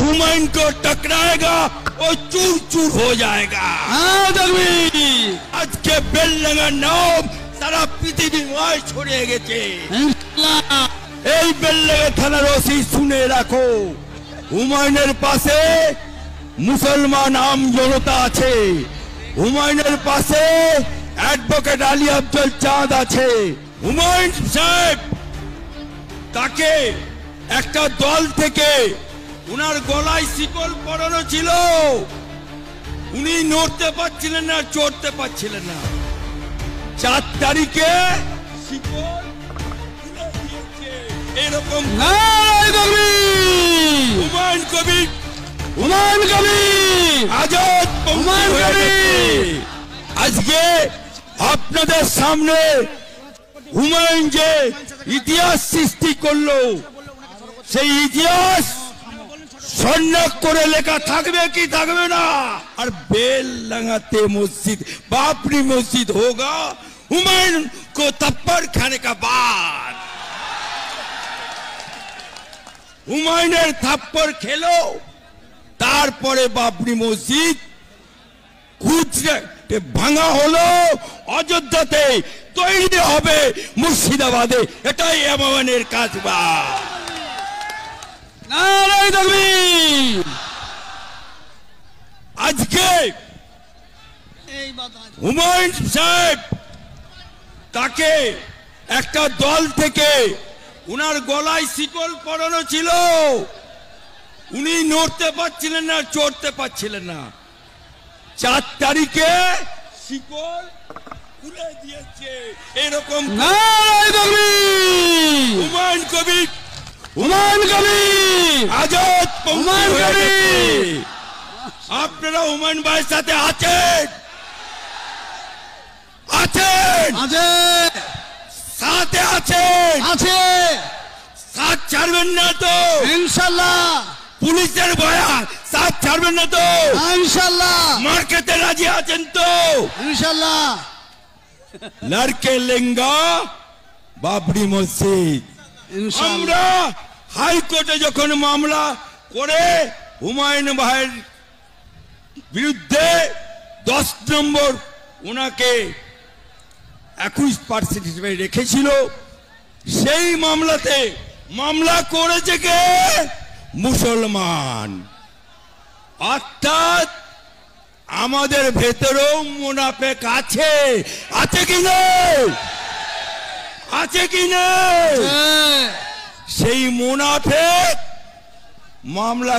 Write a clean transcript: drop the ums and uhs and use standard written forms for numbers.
हुमायूं को टकराएगा वो चूर चूर हो जाएगा। आज के बेलडांगा नाम सारा पृथिवीमय छড়িয়ে গেছে। এই বেলডাঙ্গা থানার ওসি শুনে রাখো, হুমায়ুনের পাশে মুসলমান আম জনতা আছে, হুমায়ুনের পাশে অ্যাডভোকেট আলী আব্দুল চাঁদ আছে। হুমায়ুন সাহেব তাকে একটা দল থেকে উনার গলায় শিকল পরানো ছিল, উনি নড়তে পারছিলেন না, চড়তে পারছিলেন না। 4 তারিখে শিকল খুলে দিয়েছে। এরকম হুমায়ুন কবির, হুমায়ুন কবির আজাদ, হুমায়ুন কবির। আজকে আপনাদের সামনে হুমায়ুন যে ইতিহাস সৃষ্টি করলো, সেই ইতিহাস স্বর্ণাক্ষরে লেখা থাকবে কি থাকবে না। আর बेलडांगाते मस्जिद बाबरी मस्जिद होगा हुमायूं को थप्पड़ खाने का बाद। হুমায়ুনের থাপ্পড় খেলো, তারপরে বাবরি মসজিদ খুঁজে ভাঙা হলো, অযোধ্যাতে তৈরি হবে মুর্শিদাবাদে। এটাই আমাদের কাজ। আজকে হুমায়ুন সাহেব তাকে একটা দল থেকে উনার গলায় শিকল পরানো ছিল, উনি নড়তে পারছিলেন না, চড়তে পারছিলেন না। 4 তারিখে শিকল খুলে দিয়েছে। এরকম হুমায়ুন কবির, হুমায়ুন কবির আজাদ, হুমায়ুন কবির। আপনারা হুমায়ুন ভাইয়ের সাথে আছেন, আছেন, সাথে আছেন, সাথ ছাড়বেন না তো ইনশাআল্লাহ। পুলিশের ভয়ে সাথ ছাড়বেন না তো ইনশাআল্লাহ। মার খেতে রাজি আছেন তো ইনশাআল্লাহ। লড়কে লেঙ্গা বাবরি মসজিদ। আমরা হাইকোর্টে যখন মামলা করে হুমায়ুন ভাইয়ের বিরুদ্ধে 10 নম্বর ওনাকে 21% হিসেবে রেখেছিল, সেই মামলাতে মামলা করেছে কে? মুসলমান। অর্থাৎ আমাদের ভেতরেও মুনাফেক আছে, আছে কি না? আছে কি না? সেই মুনাফেক মামলা